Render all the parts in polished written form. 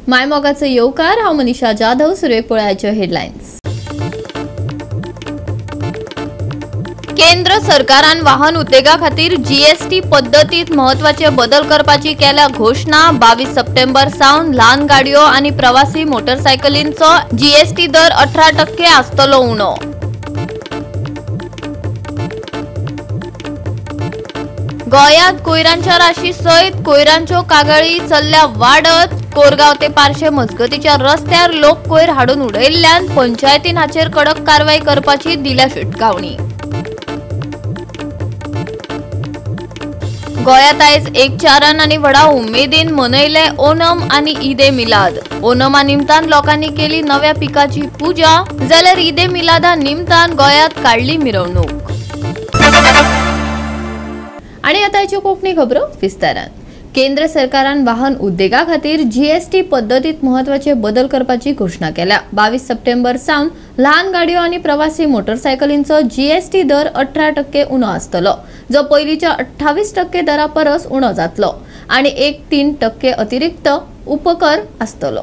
मायमोगाचे येवकार हांव मनीषा जाधव. सुरवेक पळोवया हेडलायन्स. केंद्र सरकारान वाहन उद्देगा खातीर जीएसटी पद्दतीत महत्वाचे बदल करपाची केल्या घोषणा. 22 सप्टेंबर सावन ल्हान गाडयो आनी प्रवासी मोटरसायकलींचो जीएसटी दर 18% आसतलो उणो. गोंयांत कोयरांच्या राशी सयत कोयरांच्यो कागाळी चल्ल्या वाडत. कोरगांव ते पार्शे मजगतीच्या रस्त्यार लोक कोयर हाडून उडयल्ल्यान पंचायतीन हाचेर कडक कारवाई करपाची दिल्या शिटकावणी. गोंयांत आयज एक चारान आनी व्हडा उमेदीन मनयले ओणम आनी ईद ए मिलाद. ओणमा निमतान लोकांनी केली नव्या पिकाची पुजा, जाल्यार ईद ए मिलादा निमतान गोंयांत काडली मिरवणूक. आणि आताच्यो कोंकणी खबरो विस्तारान. केंद्र सरकारान वाहन उद्देगा खातीर जीएसटी पद्दतीत महत्वाचे बदल करपाची घोषणा केल्या. 22 सप्टेंबर सावन ल्हान गाडयो आनी प्रवासी मोटरसायकलींचो जीएसटी दर 18% उणो आसतलो, जो पयलींच्या 28% दरा परस उणो जातलो आनी 1.3% अतिरिक्त उपकर आसतलो.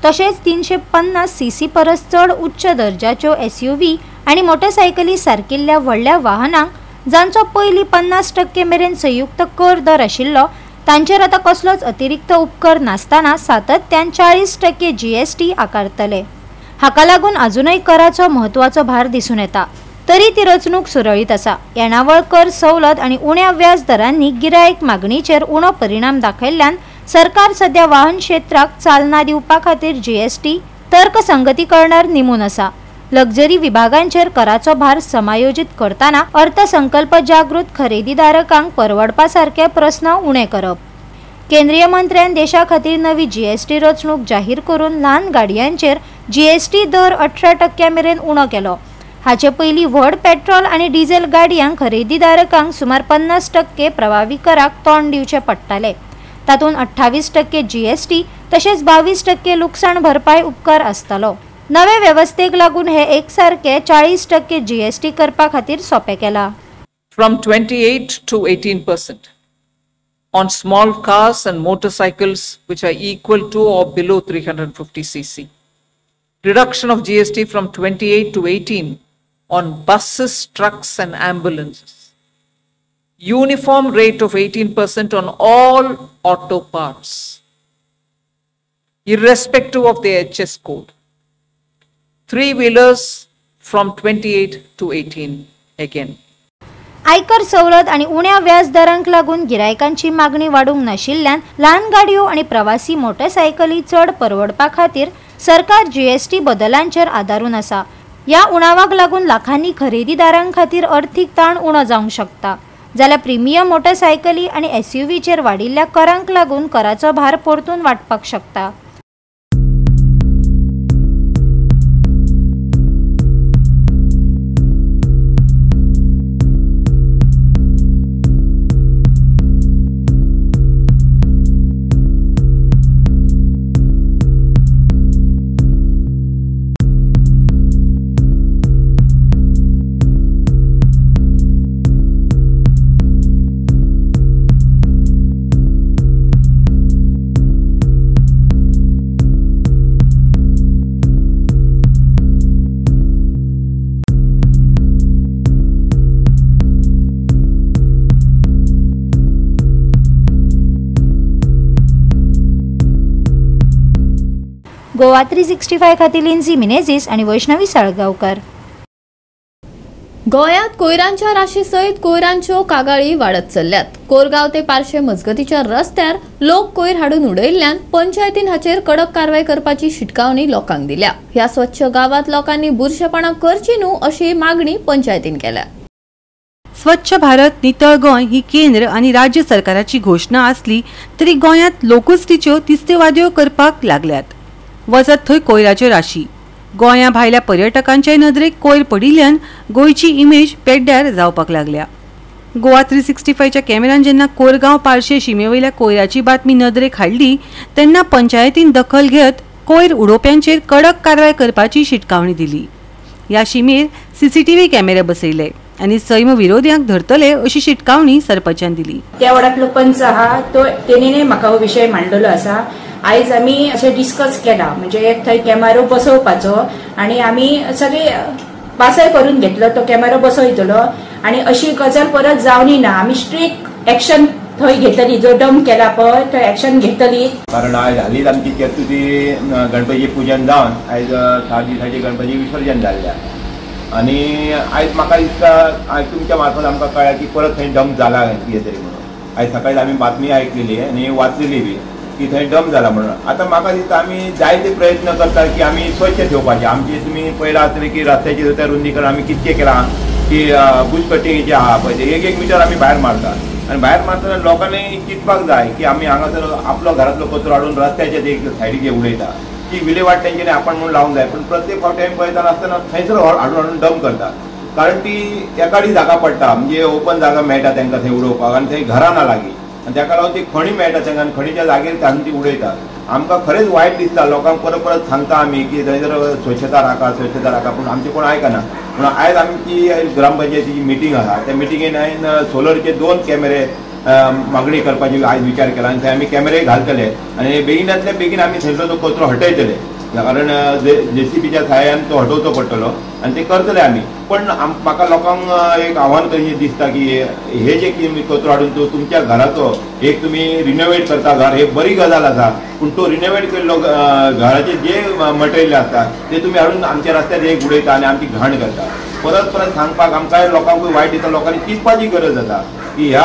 तशेंच 350 सीसी परस चड उच्च दर्जाच्यो एसयूव्ही आनी मोटरसायकली सारकिल्ल्या व्हडल्या वाहनांक जांचो पयलीं 50% मेरेन संयुक्त कर दर आशिल्लो, तांचेर आतां कसलोच अतिरिक्त उपकर नासतना सातत्यान 40% जीएसटी आकारतले. हाका लागून अजूनय कराचो म्हत्वाचो भार दिसून येता, तरी ती रचणूक सुरळीत आसा. येणावळ कर सवलत आनी उण्या व्याज दरांनी गिरायक मागणीचेर उणो परिणाम दाखयल्ल्यान सरकार सध्या वाहन क्षेत्राक चालना दिवपा खातीर जीएसटी तर्कसंगतीकरणार निमून आसा. लक्झरी विभागांचेर कराचो भार समायोजित करताना अर्थसंकल्प जागृत खरेदीदारकांक परवडपा सारखे प्रस्न उणे करप. केंद्रीय मंत्र्यान देशा खातीर नवी जीएसटी रचणूक जाहीर करून ल्हान गाडयांचेर जीएसटी दर 18% मेरेन उणो केलो. हाचे पयलीं व्हड पेट्रोल आनी डिझेल गाडयांक खरेदीदारकांक सुमार 50% प्रभावी कराक तोंड दिवचे पडटाले. तातूंत 28% जीएसटी तशेंच 22% लुकसाण भरपाय उपकार आसतलो. नवे व्यवस्थेक लागून हे एकसारखे 40% जीएसटी करपा खातीर सोपे केला. From 28 to 18% on small cars and motorcycles which are equal to or below 350 cc. Reduction of GST from 28 to 18 on buses, trucks and ambulances. Uniform rate of 18% on all auto parts, irrespective of the HS code. Three-wheelers from 28 to 18 again. आयकर सवलत आनी उण्या व्याज दरांक लागून गिरायकांची मागणी वाडूंक नाशिल्ल्यान ल्हान गाडयो आनी प्रवासी मोटरसायकली चड परवडपा खातीर सरकार जीएसटी बदलांचेर आदारून आसा. ह्या उणावाक लागून लाखांनी खरेदीदारांक खातीर अर्थीक ताण उणो जावंक शकता. जाल्यार प्रिमियम मोटरसायकली आनी एसयूव्हीचेर वाडिल्ल्या करांक लागून कराचो भार परतून वाडपाक शकता. गोवा 365 खातीर लिन्झी मिनेझीस आनी वैष्णवी साळगांवकर. गोंयांत कोयरांच्या राशी सयत कोयरांच्यो कागाळी वाडत चल्ल्यात. कोरगांव ते पार्शे मजगतीच्या रस्त्यार लोक कोयर हाडून उडयल्ल्यान पंचायतीन हाचेर कडक कारवाई करपाची शिटकावणी लोकांक दिल्या. ह्या स्वच्छ गावात लोकांनी बुरशेपणां करची न्हू अशी मागणी पंचायतीन केल्या. स्वच्छ भारत नितळ गोंय ही केंद्र आनी राज्य सरकाराची घोषणा आसली तरी गोंयांत लोकूच तिच्यो तिस्तेवाद्यो करपाक लागल्यात. वचत थंय कोयराच्यो राशी. गोंया भायल्या पर्यटकांच्या नदरेक कोयर पडिल्ल्यान गोंयची इमेज पेड्ड्यार जावपाक लागल्या. गोवा 365च्या कॅमेरान जेन्ना कोरगांव पार्शे शिमेवयल्या कोयराची बातमी नदरेक हाडली तेन्ना पंचायतीन दखल घेत कोयर उडोवप्यांचेर कडक कारवाय करपाची शिटकावणी दिली. ह्या शिमेर सीसीटीव्ही कॅमेरे बसयले आनी सैम विरोध्यांक धरतले अशी शिटकावणी सरपंचान दिली. त्या वाड्यातलो पंच आहा तो तेणेने म्हाका हो विशय मांडलेलो आसा आयज आमी अशें डिस्कस केला म्हणजे थंय कॅमेरो बसोवपाचो आनी आमी सगळे पासय करून घेतलो तो कॅमेरो बसयतलो आनी अशी गजाल परत जावनी ना आमी स्ट्रिक्ट एक्शन थंय घेतली जो डंप केला पळय थंय एक्शन घेतली कारण आयज हालींच आमची चतुर्थी गणपती पूजन जावन आयज 7 दिसांचे गणपती विसर्जन जाल्लें आनी आयज म्हाका दिसता आयज तुमच्या मार्फत आमकां कळ्ळें की परत थंय डंप जाला कितें तरी म्हणून आयज सकाळीं आमी बातमी आयकलेली आनी वाचलेली बी की थंय डंप जाला म्हणून आतां म्हाका दिसता आमी जायते प्रयत्न करता की आमी स्वच्छ ठेवपाचे आमचे तुमी पळयलां आसतलें की रस्त्याचे थंय रुंदीकरण आमी कितकें केलां की बुश कटिंगेचे आहा पळय ते 1 मिटर आमी भायर मारता आनी भायर मारतना लोकांनी चिंतपाक जाय की आमी हांगासर आपलो घरांतलो कचरो हाडून रस्त्याचे एक सायडीचे उडयता ती विलेवाट तेंच्यांनी आपण म्हणून लावंक जाय पण प्रत्येक फावटी आमी पळयतना आसतना थंयसर हाडून डंप करता कारण ती एकाडी जागा पडटा म्हणजे ओपन जागा मेळटा तांकां थंय उडोवपाक आनी थंय घरां ना लागीं आनी ताका लागून ती खणी मेळटा तांकां आनी खणीच्या जागेर तांणी ती उडयता आमकां खरेंच वायट दिसता लोकांक परत परत सांगता आमी की थंयसर स्वच्छता राखा पूण आमचें कोण आयकना म्हणून आयज आमची ग्रामपंचायतीची मिटींग आसा त्या मिटींगेन हांवें सोलरचे 2 कॅमेरे मागणी करपाची आयज विचार केला आनी थंय आमी कॅमेरे घालतले आनी बेगिनांतल्या बेगीन आमी थंयसर तो कचरो हटयतले कारण JCBच्या सहाय्यान तो हटोवचो पडटलो आनी ते करतले आमी पण म्हाका लोकांक एक आव्हान कशें दिसता की हे जे कचरो हाडून तो तुमच्या घराचो एक तुमी रिनोवेट करता घर हे बरी गजाल आसा पूण तो रिनोवेट केल्लो घराचे जे मटेरियल आसता ते तुमी हाडून आमच्या रस्त्यार एक उडयता आनी आमची घाण करता परत परत सांगपाक आमकां लोकांकूय वायट दिता लोकांनी चिंतपाची गरज आसा की ह्या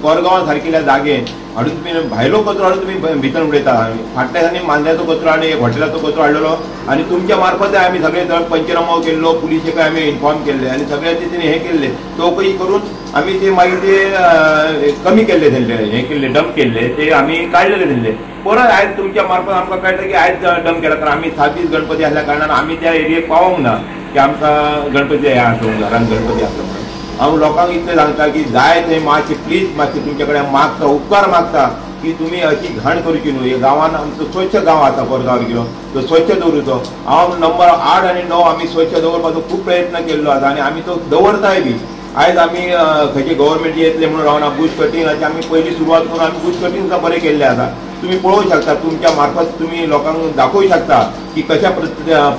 कोरगांवा सारकिल्ल्या जागेन हाडून तुमी भायलो कचरो हाडून तुमी भितर उडयता फाटल्या दिसांनी मांद्याचो कचरो आनी एक हॉटेलाचो कचरो हाडलेलो आनी तुमच्या मार्फत आमी सगळे पंचनामो केल्लो पुलिशेक आमी इन्फॉर्म केल्ले आनी सगळ्यांचे तेणी हे केल्ले चौकशी करून आमी ते मागीर ते कमी केल्ले हे केल्ले डंप केल्ले ते आमी काडलेले दिल्ले परत आयज तुमच्या मार्फत आमकां कळटा की आयज डंप केला कारण आमी 7 दीस गणपती आसल्या कारणान आमी त्या एरियेक पावोंक ना की आमकां गणपती हे आसलो घरान गणपती आसलो म्हणून हांव लोकांक इतलें सांगता की जाय थंय मातशें प्लीज मातशें तुमचे कडेन मागता उपकार मागता की तुमी अशी घाण करची न्हू हे गांवान आमचो स्वच्छ गांव आसा कोरगांव गेलो तो स्वच्छ दवरूचो हांव नंबर 8 आनी 9 आमी स्वच्छ दवरपाचो खूब प्रयत्न केल्लो आसा आनी आमी तो दवरताय बी आयज आमी खंयचे गव्हर्मेंट येतले म्हणून रावना बुश कटिंगाची आमी पयलीं सुरवात करून आमी बुश कटिंग सुद्दां बरें केल्लें आसा तुम्ही पळोवंक शकता तुमच्या मार्फत तुम्ही लोकांक दाखोवंक शकता की कशा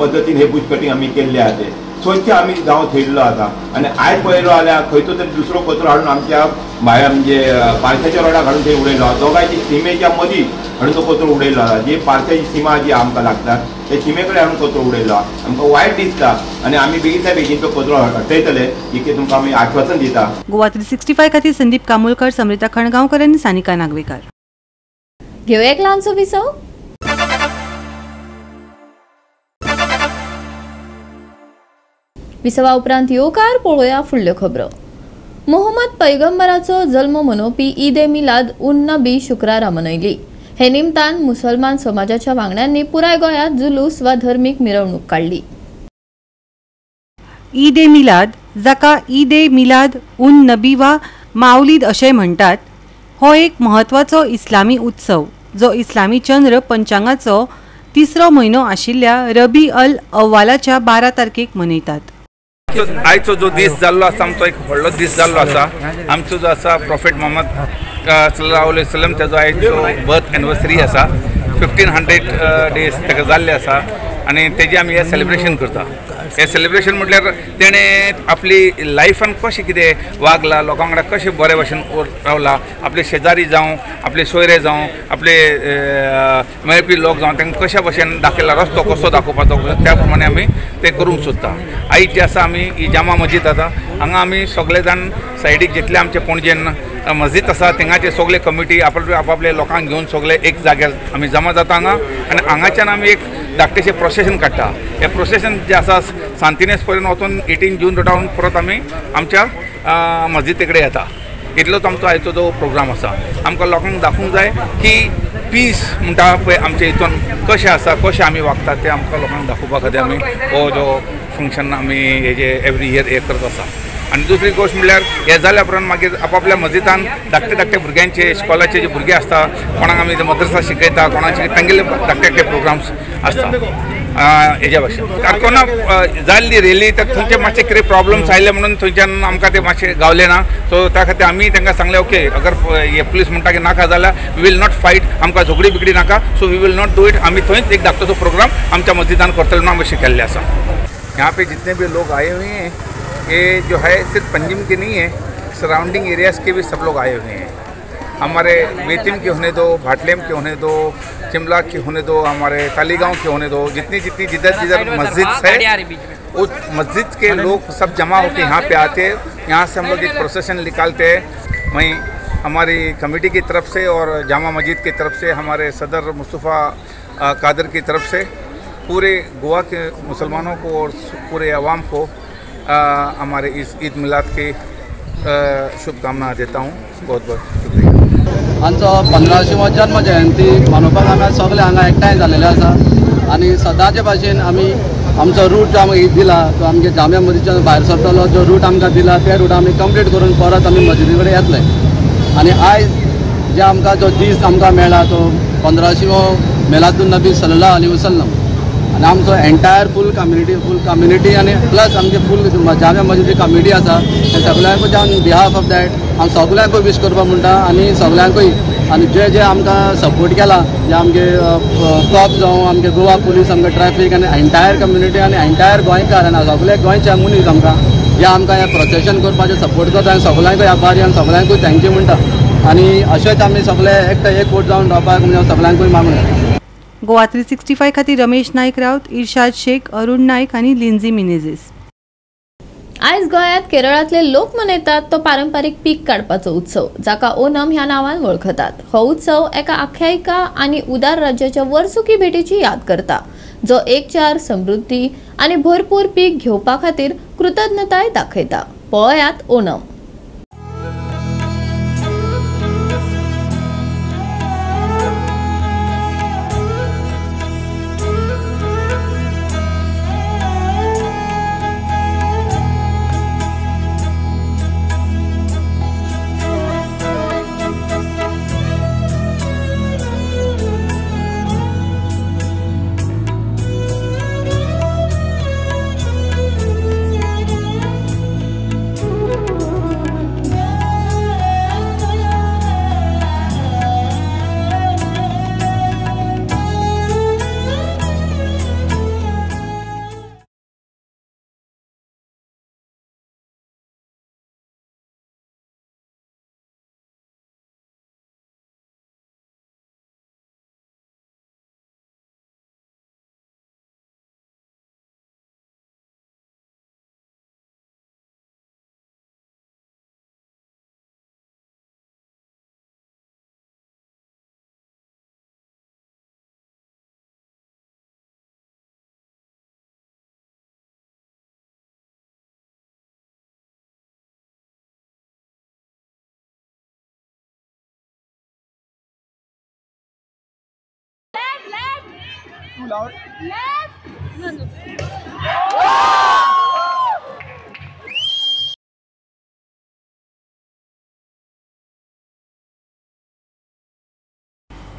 पद्दतीन हे बुश कटिंग आमी केल्ले आहा ते स्वच्छ आमी गांव थेयल्लो आसा आनी आयज पळयलो जाल्यार खंयचो तरी दुसरो कचरो हाडून आमच्या भायर म्हणजे पारशाच्या रोडाक हाडून थंय उडयलो दोगांयची सीमेच्या मदीं हाडून तो कचरो उडयलो आसा जी पारशाची सीमा जी आमकां लागता ते सीमे कडेन हाडून कचरो उडयलो आमकां वायट दिसता आनी आमी बेगिनच्या बेगीन तो कचरो हटयतले ही तुमकां आमी आश्वासन दिता गोवा 365 खातीर संदीप कामोलकर, समृता खणगांवकर आनी सानिका नागवेकर. घेऊया एक ल्हानसो विसव. विसवा उपरांत येवकार पळोवया फुडल्यो खबरो. मोहम्मद पैगंबराचो जल्म मनोवपी ईद ए मिलाद उन नबी शुक्रारा मनयली. हे निमतान मुसलमान समाजाच्या वांगड्यांनी पुराय गोंयांत जुलूस वा धर्मीक मिरवणूक काढली. ईद ए मिलाद, जाका ईद ए मिलाद उन नबी वा माऊलीद अशें म्हणटात, हो एक महत्वाचो इस्लामी उत्सव जो इस्लामी चंद्र पंचांगाचो 3रो म्हयनो आशिल्ल्या रबी अल अव्वालाच्या 12 तारखेक मनयतात. आयचो जो दीस जाल्लो आसा आमचो एक व्हडलो दीस जाल्लो आसा. आमचो जो आसा प्रॉफेट मोहम्मद सल्लल्लाहु अलैहि वसल्लम तेजो आयचो बर्थ एनिवर्सरी आसा. 1500 डेज ताका जाल्ले आसा आनी तेजे आमी हे सेलिब्रेशन करता. हे सेलिब्रेशन म्हटल्यार तेणें आपली लायफान कशें कितें वागला, लोकां वांगडा कशें बरे भशेन रावला, आपले शेजारी जावं, आपले सोयरे जावं, आपले मेळपी लोक जावं, तांकां कशा भशेन दाखयला रस्तो कसो दाखोवपाचो त्या प्रमाणे आमी ते करूंक सोदता. आयज जे आसा आमी ही जामा मस्जीद आसा, हांगा आमी सगळे जाण सायडीक जितले आमचे पणजेन मस्जीद आसा थिंगाचे सगळे कमिटी आपले लोकांक घेवन सगळे एक जाग्यार आमी जमा जाता हांगा आनी हांगाच्यान आमी एक धाकटेशें प्रोसेशन काडटा. हे प्रोसेशन जे आसा सांतिनेज पर्यंत वचून 18 जून रोडावन परत आमी आमच्या मस्जिदे कडेन येता. इतलोच आमचो आयचो जो प्रोग्राम आसा. आमकां लोकांक दाखोवंक जाय की पीस म्हणटा पळय आमचे हितून कशें आसा, कशें आमी वागतात तें आमकां लोकांक दाखोवपा खातीर आमी हो जो फंक्शन आमी हेजे एवरी इयर हे करत आसा. आनी दुसरी गोष्ट म्हणल्यार हे जाल्या उपरांत मागीर आपापल्या मस्जिदान धाकटे भुरग्यांचे इस्कॉलाचे जे भुरगे आसता कोणाक आमी मद्रसा शिकयता कोणाचे तांगेले धाकटे प्रोग्राम्स आसता हेज्या भाशेन कारकोना जाल्ली रेली तर थंयचे मातशे कितें प्रॉब्लम्स आयले म्हणून थंयच्यान आमकां ते मातशे गावले ना सो त्या खातीर आमी तांकां सांगलें ओके अगर हे पुलीस म्हणटा की नाका जाल्यार वी वील नॉट फायट आमकां झगडी बिगडी नाका so we will not do it आमी थंयच एक धाकटोसो प्रोग्राम आमच्या मस्जिदान करतले म्हणून आमी शिकयल्ले आसा। यहाँ पे जितने भी लोग आए हुए हैं ये जो है सिर्फ पंजिम के नहीं है, सराउंडिंग एरियाज़ के भी सब लोग आए हुए हैं। हमारे बेतिम के होने दो, भाटलेम के होने दो, चिमला के होने दो, हमारे तालीगांव के होने दो, जितनी जिधर मस्जिद है उस मस्जिद के लोग सब जमा होकर यहाँ पे आते हैं। यहाँ से हम लोग एक प्रोसेशन निकालते हैं। वहीं हमारी कमेटी की तरफ से और जामा मस्जिद की तरफ से हमारे सदर मुस्तफ़ा कादर की तरफ से पूरे गोवा के मुसलमानों को और पूरे अवाम को हमारे इस ईद मिलाद की शुभकामना देता हूँ। बहुत बहुत शुक्रिया। आमचो 15वी जन्म जयंती मनोवपाक हांगा सगळे हांगा एकठांय जालेले आसा आनी सदांचे भाशेन आमी आमचो रूट जो आमकां ईद दिला तो आमगे जाम्या मस्जिदच्या भायर सरतलो जो रूट आमकां दिला ते रूट आमी कंप्लीट करून परत आमी मस्जिदी कडेन येतले आनी आयज जे आमकां जो दीस आमकां मेळ्ळा तो 15वी मिलादुन नबी सल्लल्लाहु अलैहि वसल्लम आनी आमचो एंटायर फूल कम्युनिटी आनी प्लस आमचे फूल जाम्या मस्जिदी कमिटी आसा ते सगळ्यांकूच ऑन बिहाफ ऑफ दॅट हांव सगळ्यांकूय विश करपाक म्हणटा आनी सगळ्यांकूय आनी जे आमकां सपोर्ट केला जे आमगे कॉप जावं आमगे गोवा पुलीस आमगे ट्रॅफिक आनी एंटायर कम्युनिटी आनी एंटायर गोंयकार आनी सगळे गोंयचे मनीस आमकां जे आमकां हें प्रोसेशन करपाचें सपोर्ट करता आनी सगळ्यांकूय आभारी आनी सगळ्यांकूय थँक्यू म्हणटा आनी अशेंच आमी सगळे एकवट जावन रावपाक म्हणजे सगळ्यांकूय मागून येता। गोवा 365 खातीर रमेश नायक रावत, इर्शाद शेख, अरुण नायक आनी लिंझी मिनेझीस। आयज गोंयांत केरळातले लोक मनयतात तो पारंपारीक पीक काडपाचो उत्सव जाका ओनम ह्या नांवान वळखतात। हो उत्सव एका आख्यायिका आनी उदार राज्याच्या वर्सुकी भेटीची याद करता जो एकचार समृद्धी आनी भरपूर पीक घेवपा खातीर कृतज्ञताय दाखयता। पळयात ओनम।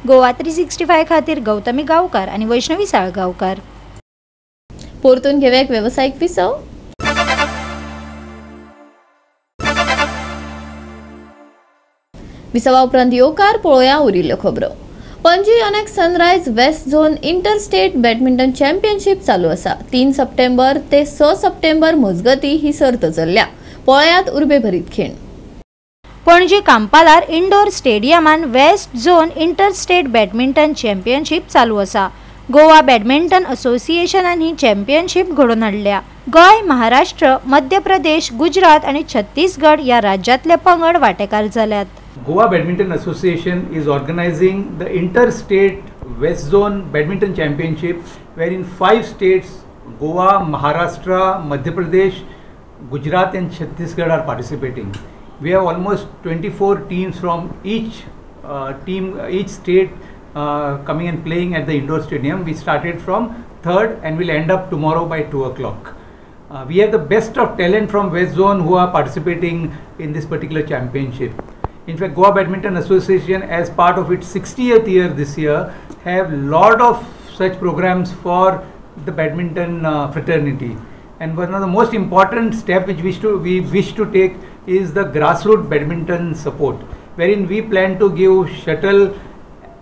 गोवा 365 खातीर गौतमी गांवकार आनी वैष्णवी साळगांवकार। परतून घेवया एक वेवसायीक विसव। विसवा उपरांत येवकार पळोवया उरिल्ल्यो खबरो। पणजी अनेक sunrise west zone inter state badminton championship चालू आसा। 3 सप्टेंबर ते 6 सप्टेंबर मजगती ही सर्त चल्ल्या। पळयात उर्बे भरीत खीण। पणजी कांपालार इंडोर स्टेडियमान west zone inter state badminton championship चालू आसा। गोवा बॅडमिंटन असोसिएशनान ही चॅम्पियनशीप घडोवन हाडल्या। गोंय, महाराष्ट्र, मध्य प्रदेश, गुजरात आणि छत्तीसगड या राज्यातले पंगड वांटेकार जाल्यात। Goa Badminton Association is organizing the Inter-State West Zone Badminton Championship, wherein 5 states, Goa, Maharashtra, Madhya Pradesh, Gujarat and Chhattisgarh are participating. We have almost 24 teams from each state coming and playing at the indoor stadium. We started from 3rd and will end up tomorrow by 2 o'clock. We have the best of talent from West Zone who are participating in this particular championship. In fact, Goa Badminton Association, as part of its 60th year this year, have lot of such programs for the badminton fraternity. And one of the most important steps which we wish to take is the grassroots badminton support, wherein we plan to give shuttles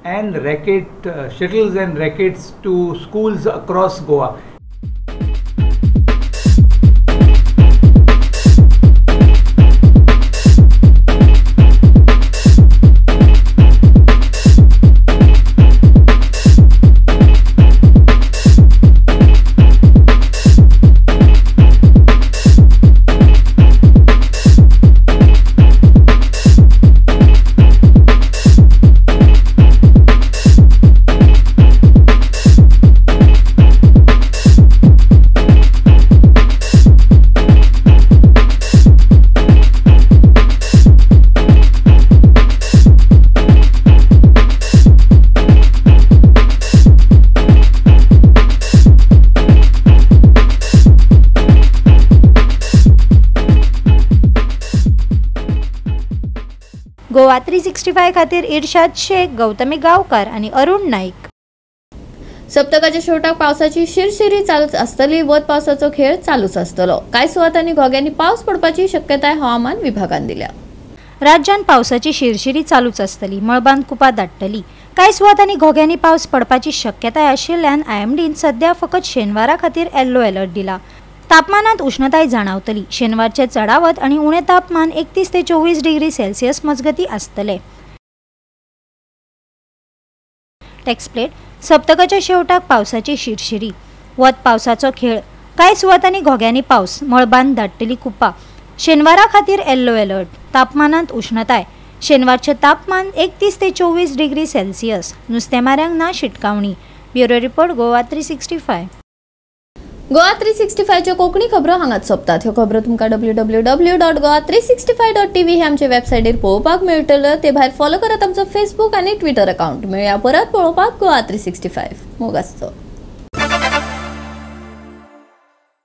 and rackets to schools across Goa. Goa 365 खातीर इर्शाद शेख, गौतमी गावकार आणि अरुण नाईक. सप्तकाच्या शेवटाक पावसाची शिरशिरी चालूच आसतली. वत पावसाचो खेळ चालूच आसतलो. कांय सुवातांनी घोग्यांनी पावस पडपाची शक्यताय हवामान विभागान दिल्या. राज्यात पावसाची शिरशिरी चालूच आसतली. मळबांत कुपां दाटतली. कांय सुवातांनी घोग्यांनी पावस पडपाची शक्यताय आशिल्ल्यान IMDन सध्या फकत शेनवारा खातीर येल्लो अलर्ट दिला. तापमानात उष्णताय जाणवतली. शेनवारचे चढावत आणि उणे तापमान 31 ते 24 डिग्री सेल्सियस मजगती आसतले. टेक्सप्लेट सप्तकाच्या शेवटाक पावसाची शिरशिरी. वत पावसाचो खेळ. कांय सुवातांनी घोग्यांनी पावस. मळबांत दाटतली कुपां. शेनवारा खातीर येल्लो अलर्ट. तापमानात उष्णताय. शेनवारचे तापमान 31 ते 24 डिग्री सेल्सियस. नुस्तेमाऱ्यांक ना शिटकावणी. Bureau report Goa 365. गोवा 365 च्यो कोंकणी खबरो हांगाच सोंपतात. ह्यो खबरो तुमकां www.goa365.tv हे आमचे वेबसायटीर पळोवपाक मेळटल्यो. ते भायर फॉलो करात आमचो फेसबूक आनी ट्विटर अकाउंट. मेळया परत पळोवपाक गोवा 365. मोग आसचो.